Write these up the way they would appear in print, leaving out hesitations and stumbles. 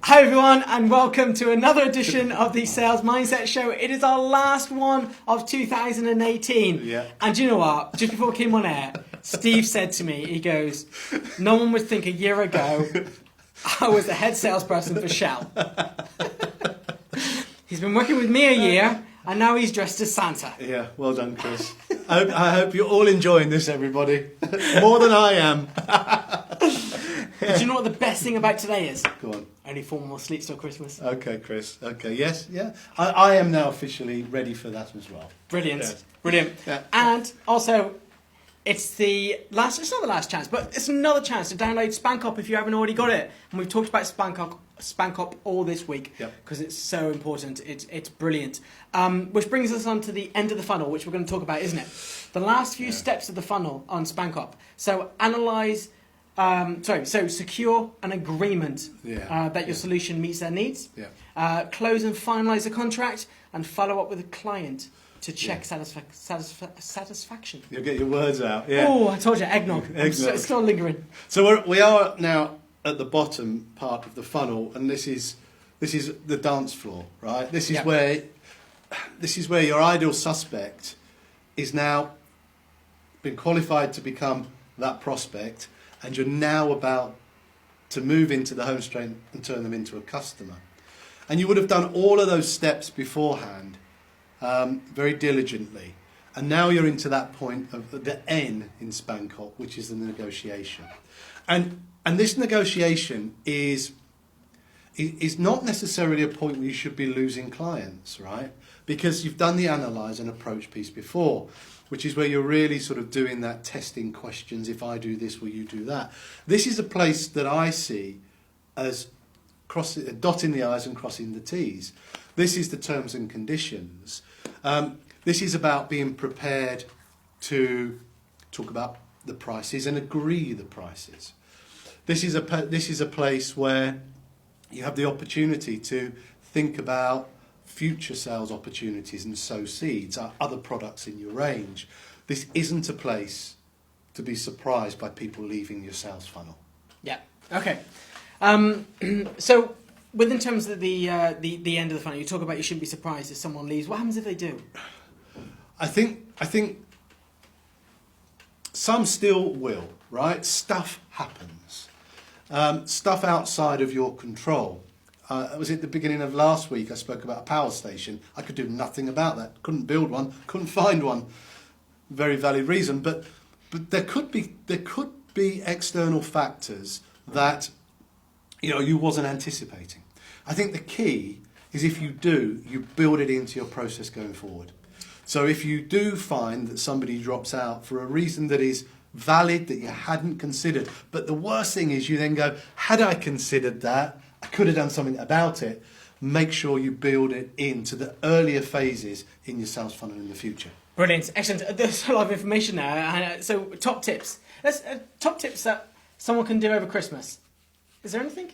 Hi everyone, and welcome to another edition of the Sales Mindset Show. It is our last one of 2018. Yeah. And do you know what? Just before we came on air, Steve said to me, he goes, no one would think a year ago I was the head salesperson for Shell. He's been working with me a year, and now he's dressed as Santa. Yeah, well done, Chris. I hope you're all enjoying this, everybody. More than I am. Do you know what the best thing about today is? Go on. Only 4 more sleeps till Christmas. Okay, Chris. Okay, yes, yeah. I am now officially ready for that as well. Brilliant. Yes. Brilliant. Yeah. And also, it's not the last chance, but it's another chance to download SpankUp if you haven't already got it. And we've talked about SpankUp all this week because it's so important. It's brilliant. Which brings us on to the end of the funnel, which we're going to talk about, isn't it? The last few steps of the funnel on SpankUp. So secure an agreement that your solution meets their needs. Yeah. Close and finalize the contract, and follow up with the client to check satisfaction. You'll get your words out. Yeah. Oh, I told you, eggnog. It's still lingering. So we are now at the bottom part of the funnel, and this is the dance floor, right? This is where your ideal suspect is now been qualified to become that prospect, and you're now about to move into the home straight and turn them into a customer. And you would have done all of those steps beforehand very diligently. And now you're into that point of the N in SpankUp, which is the negotiation. And this negotiation is not necessarily a point where you should be losing clients, right? Because you've done the analyze and approach piece before, which is where you're really sort of doing that testing questions. If I do this, will you do that? This is a place that I see as dotting the I's and crossing the T's. This is the terms and conditions. This is about being prepared to talk about the prices and agree the prices. This is a place where you have the opportunity to think about future sales opportunities and sow seeds, other products in your range. This isn't a place to be surprised by people leaving your sales funnel. Yeah. Okay. So, within terms of the end of the funnel, you talk about you shouldn't be surprised if someone leaves. What happens if they do? I think some still will, right? Stuff happens. Stuff outside of your control. Was it the beginning of last week I spoke about a power station? I could do nothing about that. Couldn't build one, couldn't find one. Very valid reason, but there could be external factors that you wasn't anticipating. I think the key is if you do, you build it into your process going forward. So if you do find that somebody drops out for a reason that is valid, that you hadn't considered, but the worst thing is you then go, had I considered that, I could have done something about it. Make sure you build it into the earlier phases in your sales funnel in the future. Brilliant, excellent. There's a lot of information there. So top tips. Top tips that someone can do over Christmas. Is there anything?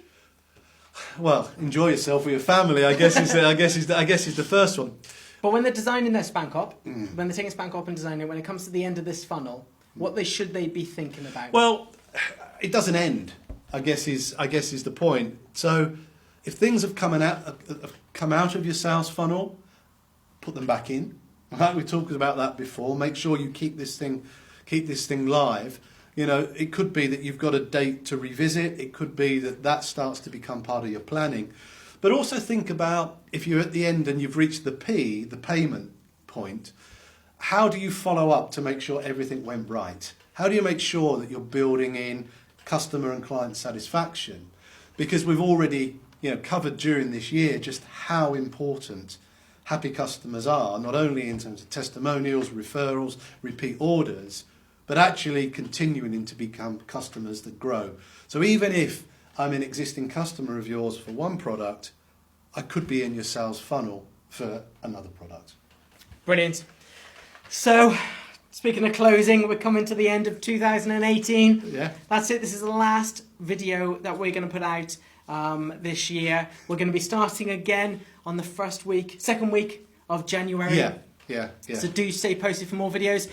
Well, enjoy yourself with your family. I guess is the first one. But when they're designing their SpankUp, when they're taking SpankUp and designing it, when it comes to the end of this funnel, what should they be thinking about? Well, it doesn't end. I guess is the point. So, if things have come out of your sales funnel, put them back in. Right? We talked about that before. Make sure you keep this thing live. It could be that you've got a date to revisit. It could be that starts to become part of your planning. But also think about if you're at the end and you've reached the payment point. How do you follow up to make sure everything went right? How do you make sure that you're building in customer and client satisfaction? Because we've already covered during this year just how important happy customers are, not only in terms of testimonials, referrals, repeat orders, but actually continuing to become customers that grow. So even if I'm an existing customer of yours for one product, I could be in your sales funnel for another product. Brilliant. So, speaking of closing, we're coming to the end of 2018. Yeah. That's it. This is the last video that we're going to put out this year. We're going to be starting again on the second week of January. Yeah. So do stay posted for more videos.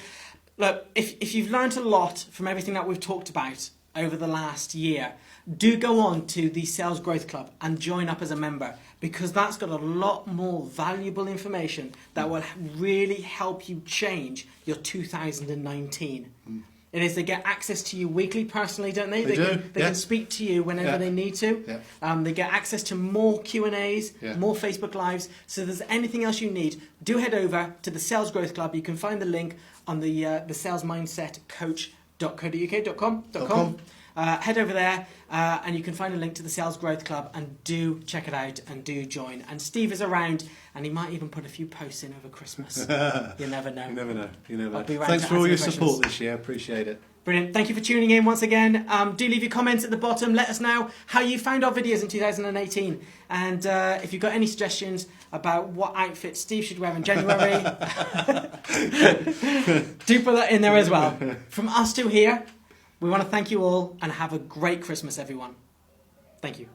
Look, if you've learned a lot from everything that we've talked about over the last year, do go on to the Sales Growth Club and join up as a member, because that's got a lot more valuable information that will really help you change your 2019. It is, they get access to you weekly personally, don't they? They can speak to you whenever they need to. They get access to more Q&As, more Facebook Lives. So if there's anything else you need, do head over to the Sales Growth Club. You can find the link on the salesmindsetcoach.co.uk.com. Head over there and you can find a link to the Sales Growth Club, and do check it out and do join. And Steve is around, and he might even put a few posts in over Christmas. You never know. You never know. You never know. I'll be around. Thanks for all your support this year. Appreciate it. Brilliant. Thank you for tuning in once again. Do leave your comments at the bottom. Let us know how you found our videos in 2018. And if you've got any suggestions about what outfit Steve should wear in January, do put that in there as well. From us two here, we want to thank you all, and have a great Christmas, everyone. Thank you.